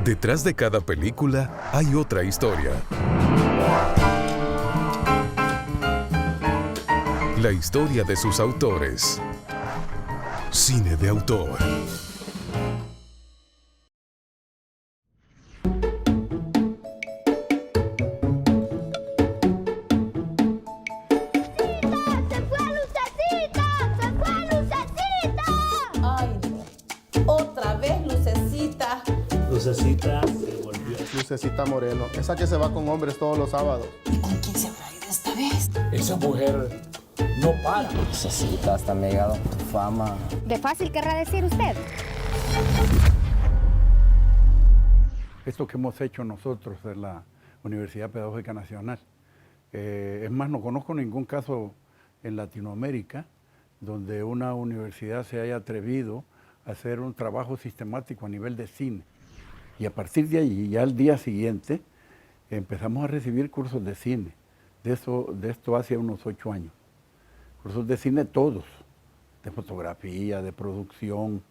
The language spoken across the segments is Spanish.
Detrás de cada película hay otra historia. La historia de sus autores. Cine de autor. Lucecita se volvió. Lucecita Moreno, esa que se va con hombres todos los sábados. ¿Y con quién se habrá ido esta vez? Esa mujer no para. Lucecita, hasta me ha llegado tu fama. ¿De fácil querrá decir usted? Esto que hemos hecho nosotros en la Universidad Pedagógica Nacional. Es más, no conozco ningún caso en Latinoamérica donde una universidad se haya atrevido a hacer un trabajo sistemático a nivel de cine. Y a partir de allí, ya al día siguiente, empezamos a recibir cursos de cine. De esto hace unos 8 años. Cursos de cine todos, de fotografía, de producción,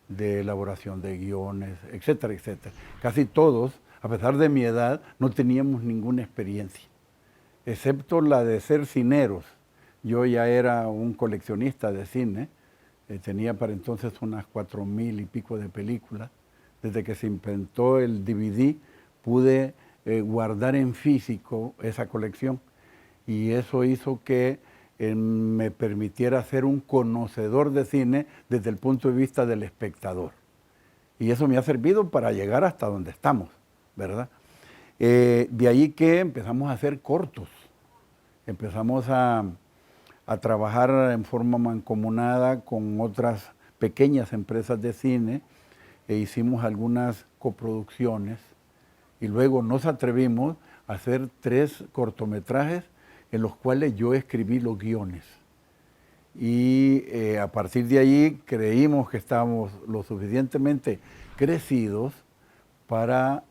de elaboración de guiones, etcétera, etcétera. Casi todos, a pesar de mi edad, no teníamos ninguna experiencia, excepto la de ser cineros. Yo ya era un coleccionista de cine, tenía para entonces unas 4,000 y pico de películas. Desde que se inventó el DVD, pude guardar en físico esa colección y eso hizo que me permitiera ser un conocedor de cine desde el punto de vista del espectador. Y eso me ha servido para llegar hasta donde estamos, ¿verdad? De ahí que empezamos a hacer cortos, empezamos a trabajar en forma mancomunada con otras pequeñas empresas de cine e hicimos algunas coproducciones y luego nos atrevimos a hacer 3 cortometrajes en los cuales yo escribí los guiones. Y a partir de ahí creímos que estábamos lo suficientemente crecidos para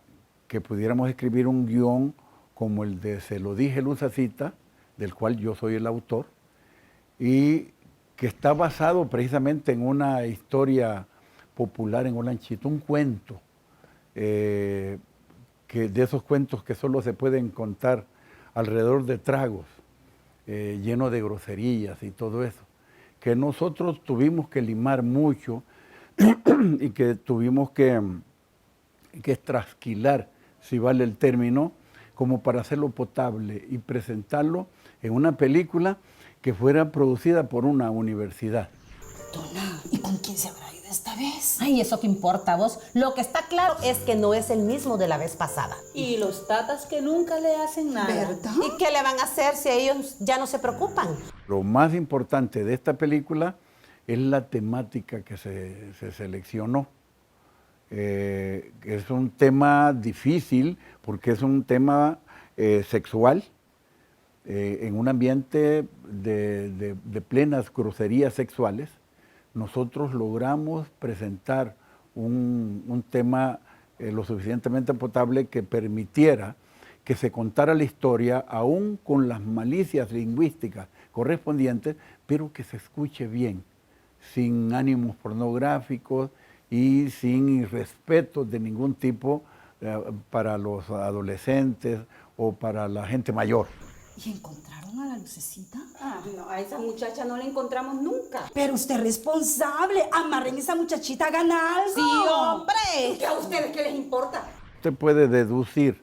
que pudiéramos escribir un guión como el de Se lo dije Lucecita, del cual yo soy el autor, y que está basado precisamente en una historia popular en Olanchito, un cuento, que de esos cuentos que solo se pueden contar alrededor de tragos, lleno de groserías y todo eso, que nosotros tuvimos que limar mucho y que tuvimos que trasquilar, si vale el término, como para hacerlo potable y presentarlo en una película que fuera producida por una universidad. Dona, ¿y con quién se habrá ido esta vez? Ay, ¿eso qué importa, vos? Lo que está claro es que no es el mismo de la vez pasada. Y los tatas que nunca le hacen nada. ¿Verdad? ¿Y qué le van a hacer si ellos ya no se preocupan? Lo más importante de esta película es la temática que se seleccionó. Es un tema difícil porque es un tema sexual, en un ambiente de plenas groserías sexuales. Nosotros logramos presentar un tema lo suficientemente potable que permitiera que se contara la historia aún con las malicias lingüísticas correspondientes, pero que se escuche bien, sin ánimos pornográficos y sin irrespeto de ningún tipo para los adolescentes o para la gente mayor. ¿Y encontraron a la Lucecita? No, a esa muchacha no la encontramos nunca. Pero usted es responsable. Amarren a esa muchachita a ganar algo. Sí, hombre. ¿Qué a ustedes qué les importa? Usted puede deducir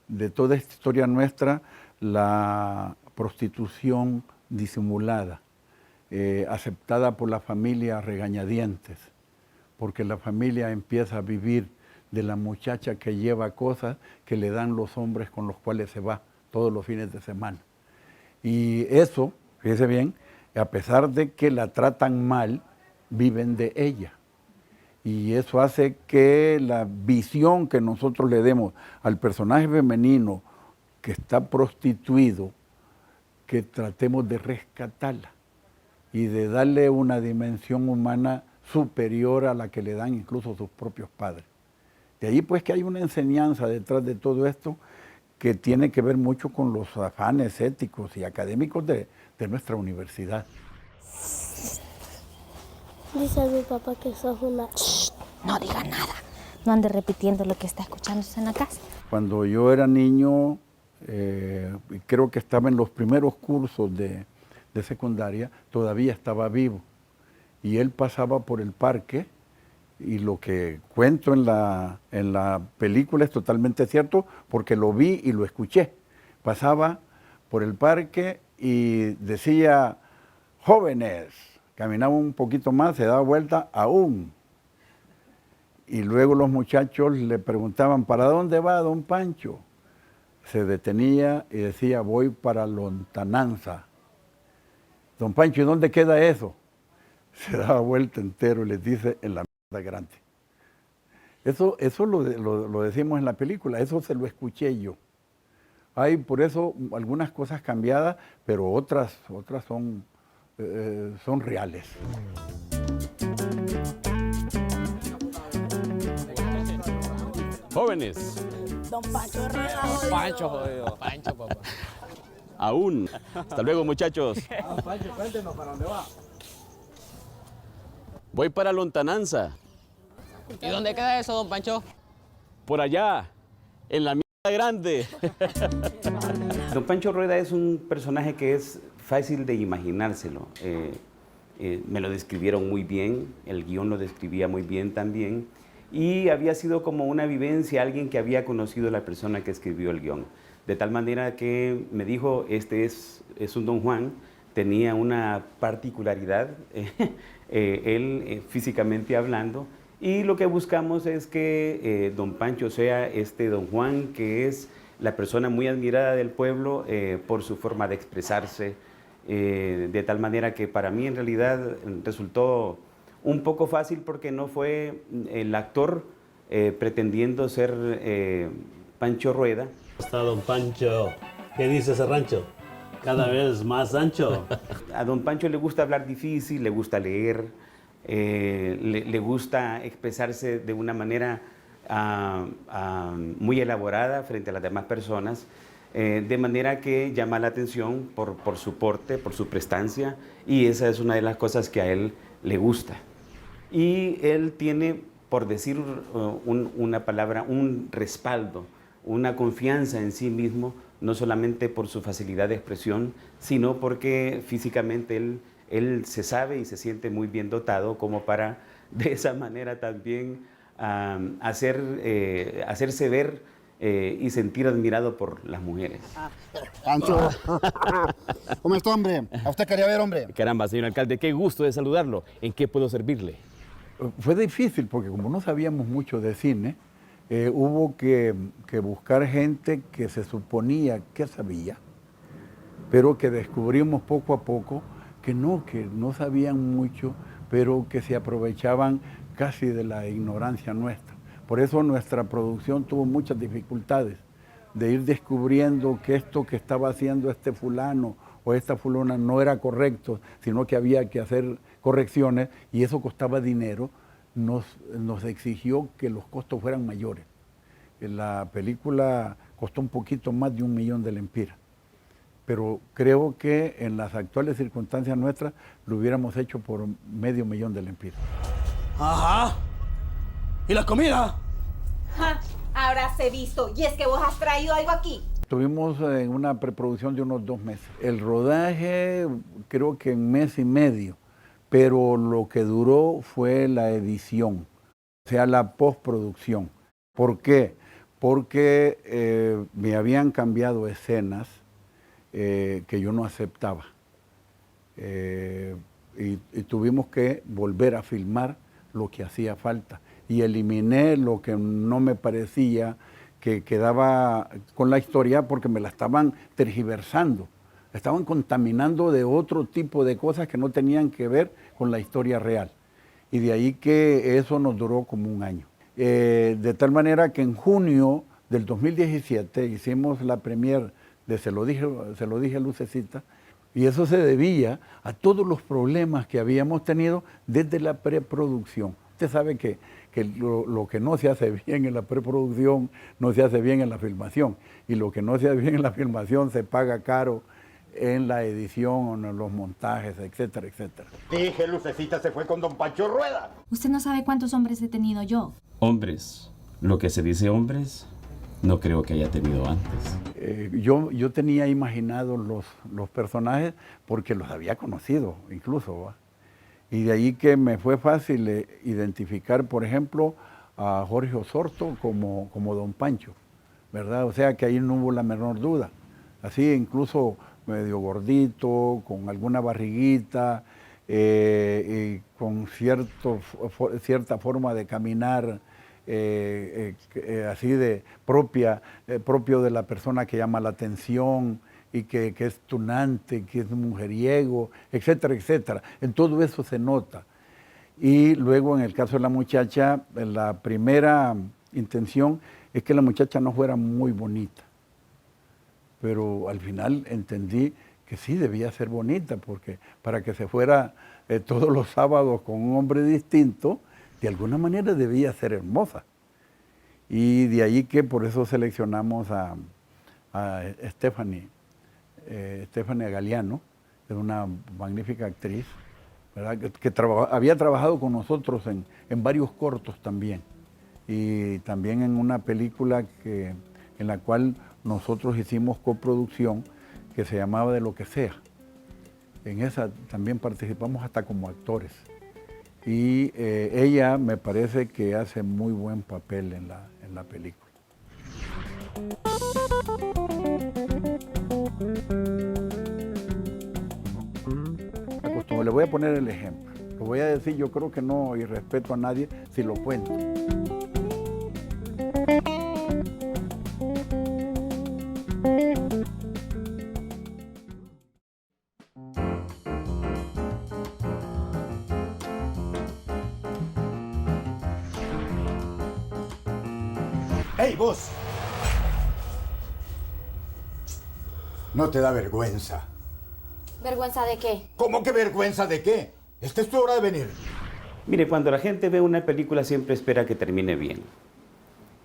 de toda esta historia nuestra la prostitución disimulada, aceptada por la familia a regañadientes, porque la familia empieza a vivir de la muchacha que lleva cosas que le dan los hombres con los cuales se va todos los fines de semana. Y eso, fíjese bien, a pesar de que la tratan mal, viven de ella. Y eso hace que la visión que nosotros le demos al personaje femenino que está prostituido, que tratemos de rescatarla y de darle una dimensión humana superior a la que le dan incluso sus propios padres. De ahí pues que hay una enseñanza detrás de todo esto que tiene que ver mucho con los afanes éticos y académicos de nuestra universidad. Dice mi papá que sos una... No diga nada. no ande repitiendo lo que está escuchando en la casa. Cuando yo era niño, creo que estaba en los primeros cursos de secundaria, todavía estaba vivo. Y él pasaba por el parque, y lo que cuento en la película es totalmente cierto, porque lo vi y lo escuché. Pasaba por el parque y decía, jóvenes, caminaba un poquito más, se daba vuelta, aún. Y luego los muchachos le preguntaban, ¿para dónde va don Pancho? Se detenía y decía, voy para Lontananza. Don Pancho, ¿y dónde queda eso? Se daba vuelta entero y les dice, en la mierda grande. Eso lo decimos en la película, eso se lo escuché yo. Hay por eso algunas cosas cambiadas, pero otras son reales. Jóvenes. Don Pancho Rueda. Pancho, jodido. Pancho, papá. Aún. Hasta luego, muchachos. Pancho, cuéntenos para dónde va. Voy para Lontananza. ¿Y dónde queda eso, don Pancho? Por allá, en la mierda grande. Don Pancho Rueda es un personaje que es fácil de imaginárselo. Me lo describieron muy bien, el guión lo describía muy bien también, y había sido como una vivencia, alguien que había conocido a la persona que escribió el guión. De tal manera que me dijo, este es un Don Juan, tenía una particularidad, él físicamente hablando, y lo que buscamos es que Don Pancho sea este Don Juan, que es la persona muy admirada del pueblo por su forma de expresarse, de tal manera que para mí en realidad resultó un poco fácil porque no fue el actor pretendiendo ser Pancho Rueda. Está don Pancho. ¿Qué dice ese rancho? Cada vez más ancho. A don Pancho le gusta hablar difícil, le gusta leer, le gusta expresarse de una manera muy elaborada frente a las demás personas, de manera que llama la atención por su porte, por su prestancia, y esa es una de las cosas que a él le gusta. Y él tiene, por decir una palabra, un respaldo, una confianza en sí mismo, no solamente por su facilidad de expresión, sino porque físicamente él se sabe y se siente muy bien dotado como para, de esa manera también, hacerse ver y sentir admirado por las mujeres. Pancho, ¿cómo está, hombre? ¿A usted quería ver, hombre? Caramba, señor alcalde, qué gusto de saludarlo. ¿En qué puedo servirle? Fue difícil porque como no sabíamos mucho de cine, hubo que buscar gente que se suponía que sabía, pero que descubrimos poco a poco que no sabían mucho, pero que se aprovechaban casi de la ignorancia nuestra. Por eso nuestra producción tuvo muchas dificultades de ir descubriendo que esto que estaba haciendo este fulano o esta fulana no era correcto, sino que había que hacer correcciones y eso costaba dinero. Nos exigió que los costos fueran mayores. La película costó un poquito más de 1 millón de lempiras, pero creo que en las actuales circunstancias nuestras lo hubiéramos hecho por medio millón de lempiras. Ajá. ¿Y la comida? Ja, ahora se visto. Y es que vos has traído algo aquí. Estuvimos en una preproducción de unos 2 meses. El rodaje creo que en mes y medio, pero lo que duró fue la edición, o sea, la postproducción. ¿Por qué? Porque me habían cambiado escenas que yo no aceptaba. Y tuvimos que volver a filmar lo que hacía falta. Y eliminé lo que no me parecía que quedaba con la historia porque me la estaban tergiversando. Estaban contaminando de otro tipo de cosas que no tenían que ver con la historia real. Y de ahí que eso nos duró como 1 año. De tal manera que en junio del 2017 hicimos la premier de Se lo dije a Lucecita, y eso se debía a todos los problemas que habíamos tenido desde la preproducción. Usted sabe que lo que no se hace bien en la preproducción no se hace bien en la filmación, y lo que no se hace bien en la filmación se paga caro en la edición, en los montajes, etcétera, etcétera. Dije, Lucecita se fue con don Pancho Rueda. Usted no sabe cuántos hombres he tenido yo. Hombres. Lo que se dice hombres, no creo que haya tenido antes. Yo tenía imaginados los personajes porque los había conocido incluso, ¿va? Y de ahí que me fue fácil identificar, por ejemplo, a Jorge Osorto como Don Pancho, ¿verdad? O sea que ahí no hubo la menor duda. Así incluso medio gordito, con alguna barriguita, y con cierta forma de caminar, así de propio de la persona que llama la atención y que es tunante, que es mujeriego, etcétera, etcétera. En todo eso se nota. Y luego en el caso de la muchacha, la primera intención es que la muchacha no fuera muy bonita. Pero al final entendí que sí debía ser bonita, porque para que se fuera todos los sábados con un hombre distinto, de alguna manera debía ser hermosa. Y de ahí que por eso seleccionamos a Stephanie Galeano, que es una magnífica actriz, ¿verdad? que había trabajado con nosotros en varios cortos también, y también en una película en la cual nosotros hicimos coproducción, que se llamaba De lo que sea. En esa también participamos hasta como actores. Y ella me parece que hace muy buen papel en la película. Le voy a poner el ejemplo. Lo voy a decir, yo creo que no irrespeto a nadie si lo cuento. ¡Hey, vos! ¿No te da vergüenza? ¿Vergüenza de qué? ¿Cómo que vergüenza de qué? Esta es tu hora de venir. Mire, cuando la gente ve una película siempre espera que termine bien.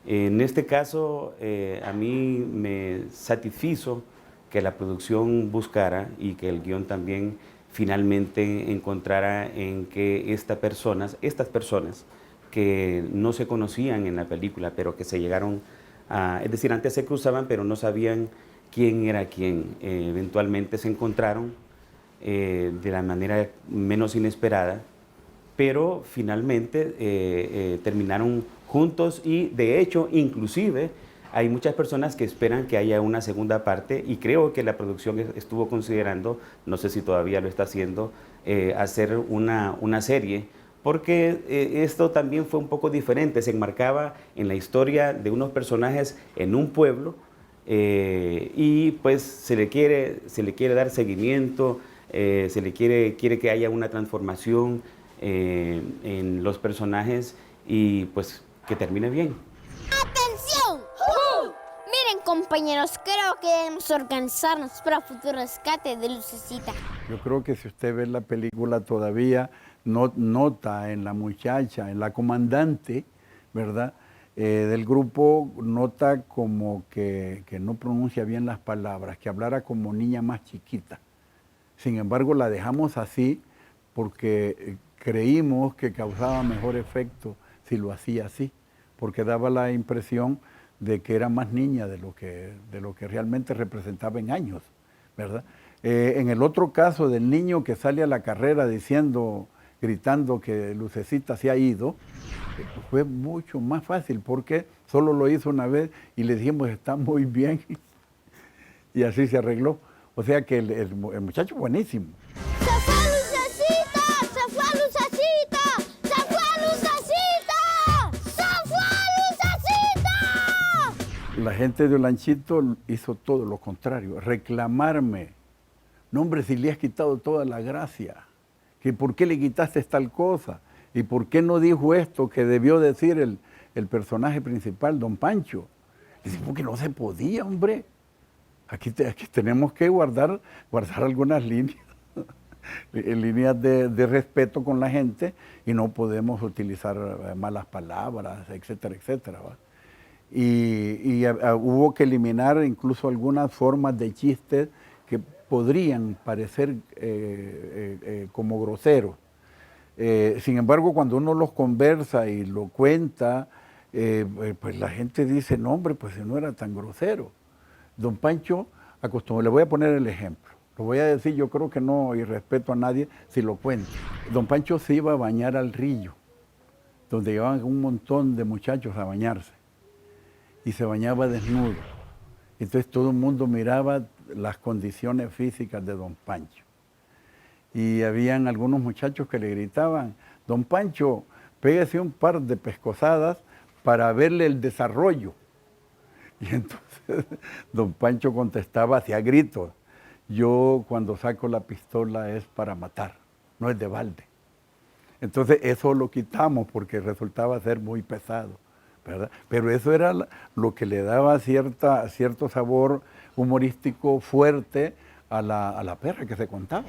En este caso, a mí me satisfizo que la producción buscara y que el guión también finalmente encontrara en que estas personas que no se conocían en la película, pero que se llegaron a... Es decir, antes se cruzaban, pero no sabían quién era quién. Eventualmente se encontraron de la manera menos inesperada, pero finalmente terminaron juntos y de hecho inclusive hay muchas personas que esperan que haya una segunda parte y creo que la producción estuvo considerando, no sé si todavía lo está haciendo, hacer una serie, porque esto también fue un poco diferente, se enmarcaba en la historia de unos personajes en un pueblo y pues se le quiere dar seguimiento, se le quiere que haya una transformación en los personajes y pues que termine bien. ¡Atención! Miren, compañeros, creo que debemos organizarnos para el futuro rescate de Lucecita. Yo creo que si usted ve la película todavía nota en la muchacha, en la comandante, ¿verdad? Del grupo, nota como que no pronuncia bien las palabras, que hablara como niña más chiquita. Sin embargo, la dejamos así porque creímos que causaba mejor efecto si lo hacía así, porque daba la impresión de que era más niña de lo que realmente representaba en años, ¿verdad? En el otro caso del niño que sale a la carrera gritando que Lucecita se ha ido, fue mucho más fácil porque solo lo hizo una vez y le dijimos está muy bien y así se arregló. O sea que el muchacho buenísimo. ¡Se fue Lucecita! ¡Se fue Lucecita! ¡Se fue Lucecita! ¡Se fue Lucecita! La gente de Olanchito hizo todo lo contrario, reclamarme. No, hombre, si le has quitado toda la gracia, que por qué le quitaste tal cosa y por qué no dijo esto que debió decir el personaje principal, Don Pancho. Dice, porque no se podía, hombre. Aquí tenemos que guardar algunas líneas, líneas de respeto con la gente y no podemos utilizar malas palabras, etcétera, etcétera, ¿va? Y hubo que eliminar incluso algunas formas de chistes que podrían parecer como groseros. Sin embargo, cuando uno los conversa y lo cuenta, pues la gente dice, no hombre, pues si no era tan grosero. Don Pancho acostumbró, le voy a poner el ejemplo, lo voy a decir, yo creo que no irrespeto a nadie si lo cuento. Don Pancho se iba a bañar al río, donde llevaban un montón de muchachos a bañarse, y se bañaba desnudo. Entonces todo el mundo miraba las condiciones físicas de Don Pancho. Y habían algunos muchachos que le gritaban, Don Pancho, pégase un par de pescosadas para verle el desarrollo. Y entonces Don Pancho contestaba hacia gritos, yo cuando saco la pistola es para matar, no es de balde. Entonces eso lo quitamos porque resultaba ser muy pesado, ¿verdad? Pero eso era lo que le daba cierto sabor humorístico fuerte a la perra que se contaba.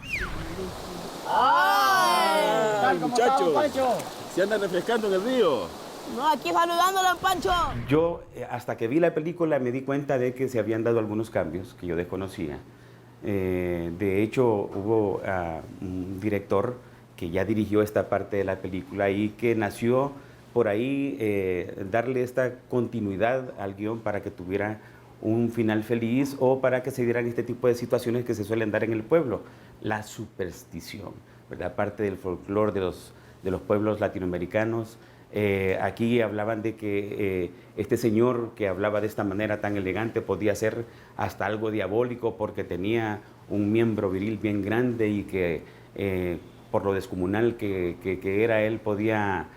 ¡Ay, muchachos! ¿Se andan refrescando en el río? No, aquí saludándolo, Pancho. Yo, hasta que vi la película, me di cuenta de que se habían dado algunos cambios que yo desconocía. De hecho, hubo un director que ya dirigió esta parte de la película y que nació por ahí darle esta continuidad al guión para que tuviera un final feliz o para que se dieran este tipo de situaciones que se suelen dar en el pueblo. La superstición, ¿verdad? Parte del folclore de los pueblos latinoamericanos. Aquí hablaban de que este señor que hablaba de esta manera tan elegante podía ser hasta algo diabólico porque tenía un miembro viril bien grande y que por lo descomunal que era él podía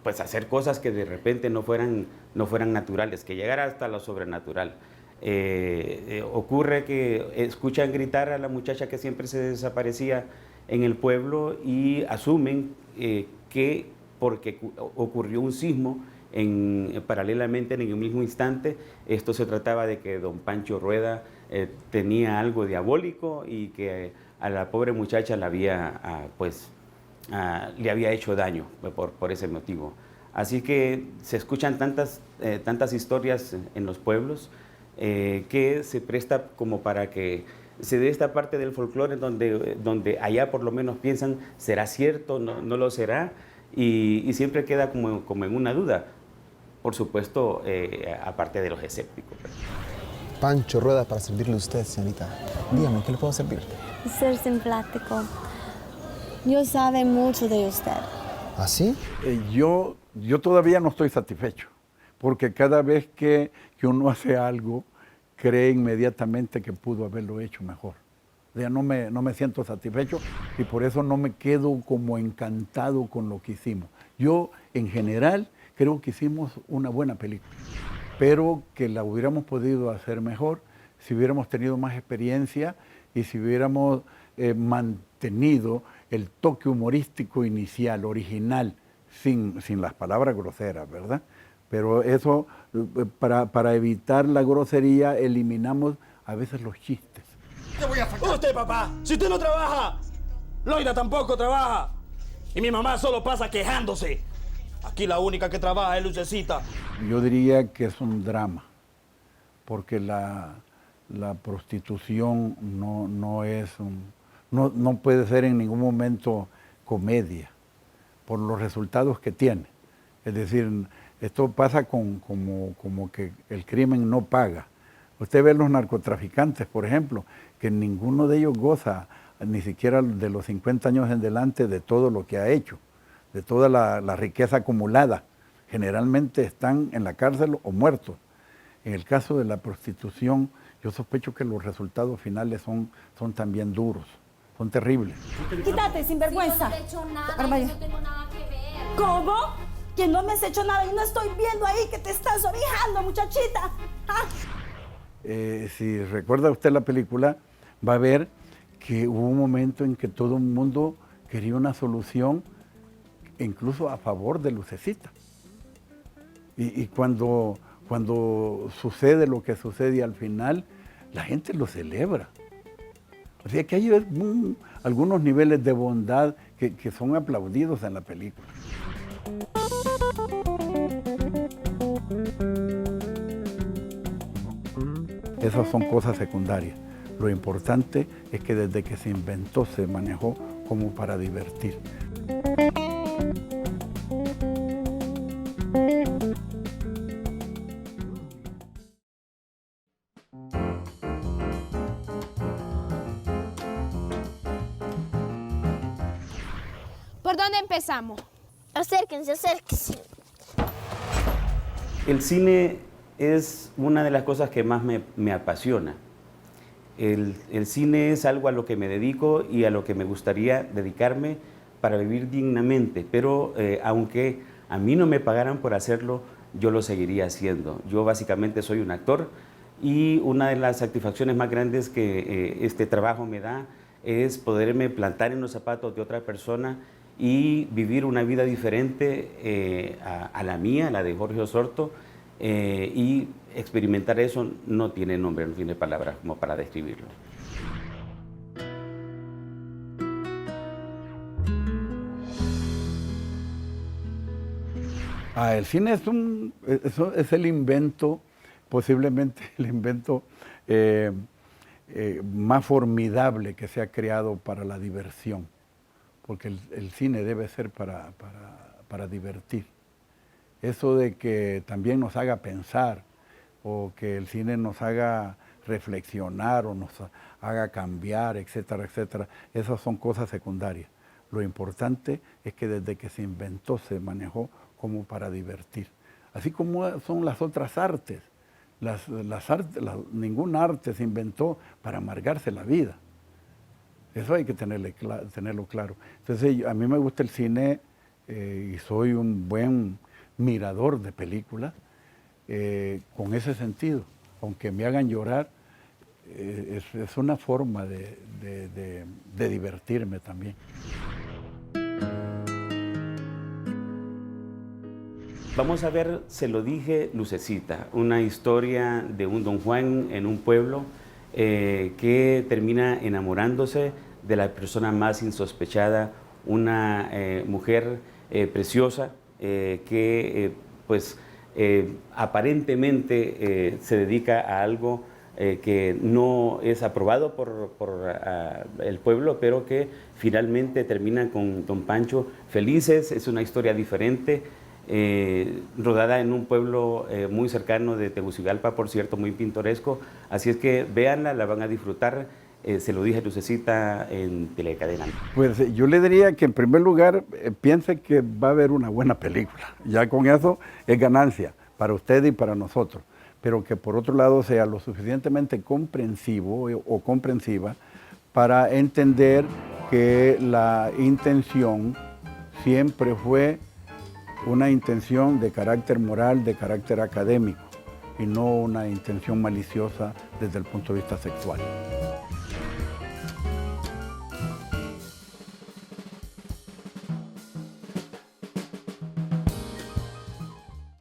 pues hacer cosas que de repente no fueran naturales, que llegara hasta lo sobrenatural. Ocurre que escuchan gritar a la muchacha que siempre se desaparecía en el pueblo y asumen que porque ocurrió un sismo paralelamente en el mismo instante, esto se trataba de que don Pancho Rueda tenía algo diabólico y que a la pobre muchacha le había hecho daño por ese motivo. Así que se escuchan tantas historias en los pueblos que se presta como para que se dé esta parte del folclore donde allá por lo menos piensan, ¿será cierto? ¿No lo será? Y siempre queda como en una duda. Por supuesto, aparte de los escépticos. Pancho Rueda para servirle a usted, señorita. Dígame, ¿qué le puedo servir? Ser simpático. Yo sabe mucho de usted. ¿Ah, sí? Yo todavía no estoy satisfecho, porque cada vez que uno hace algo, cree inmediatamente que pudo haberlo hecho mejor. O sea, no me siento satisfecho y por eso no me quedo como encantado con lo que hicimos. Yo, en general, creo que hicimos una buena película, pero que la hubiéramos podido hacer mejor si hubiéramos tenido más experiencia y si hubiéramos mantenido el toque humorístico inicial, original, sin las palabras groseras, ¿verdad? Pero eso, para evitar la grosería, eliminamos a veces los chistes. ¿Qué voy a sacar? Usted, papá, si usted no trabaja, Loida tampoco trabaja. Y mi mamá solo pasa quejándose. Aquí la única que trabaja es Lucecita. Yo diría que es un drama, porque la prostitución no puede ser en ningún momento comedia, por los resultados que tiene. Es decir, esto pasa como que el crimen no paga. Usted ve los narcotraficantes, por ejemplo, que ninguno de ellos goza ni siquiera de los 50 años en adelante de todo lo que ha hecho, de toda la riqueza acumulada. Generalmente están en la cárcel o muertos. En el caso de la prostitución, yo sospecho que los resultados finales son también duros, son terribles. Quítate, sinvergüenza. Si yo no te he hecho nada, yo no tengo nada que ver. ¿Cómo? Que no me has hecho nada y no estoy viendo ahí que te estás orejando, muchachita. ¿Ah? Si recuerda usted la película, va a ver que hubo un momento en que todo el mundo quería una solución, incluso a favor de Lucecita. Y cuando sucede lo que sucede al final, la gente lo celebra. O sea que hay algunos niveles de bondad que son aplaudidos en la película. Esas son cosas secundarias. Lo importante es que desde que se inventó se manejó como para divertir. ¿Por dónde empezamos? Acérquense, acérquense. El cine es una de las cosas que más me apasiona. El cine es algo a lo que me dedico y a lo que me gustaría dedicarme para vivir dignamente, pero aunque a mí no me pagaran por hacerlo, yo lo seguiría haciendo. Yo básicamente soy un actor y una de las satisfacciones más grandes que este trabajo me da es poderme plantar en los zapatos de otra persona y vivir una vida diferente a la mía, la de Jorge Osorto, y experimentar eso no tiene nombre, no tiene palabras como para describirlo. El cine es el invento, posiblemente el invento más formidable que se ha creado para la diversión, porque el cine debe ser para divertir. Eso de que también nos haga pensar, o que el cine nos haga reflexionar, o nos haga cambiar, etcétera, etcétera, esas son cosas secundarias. Lo importante es que desde que se inventó, se manejó como para divertir. Así como son las otras artes. Ningún arte se inventó para amargarse la vida. Eso hay que tenerlo claro. Entonces, a mí me gusta el cine y soy un buen mirador de películas con ese sentido. Aunque me hagan llorar, es una forma de divertirme también. Vamos a ver, se lo dije, Lucecita, una historia de un don Juan en un pueblo que termina enamorándose de la persona más insospechada, una mujer preciosa que aparentemente se dedica a algo que no es aprobado por el pueblo, pero que finalmente termina con don Pancho felices. Es una historia diferente. Rodada en un pueblo muy cercano de Tegucigalpa, por cierto, muy pintoresco. Así es que véanla, la van a disfrutar. Se lo dije a Lucecita en Telecadena. Pues yo le diría que en primer lugar piense que va a haber una buena película. Ya con eso es ganancia para usted y para nosotros. Pero que por otro lado sea lo suficientemente comprensivo o comprensiva para entender que la intención siempre fue una intención de carácter moral, de carácter académico, y no una intención maliciosa desde el punto de vista sexual.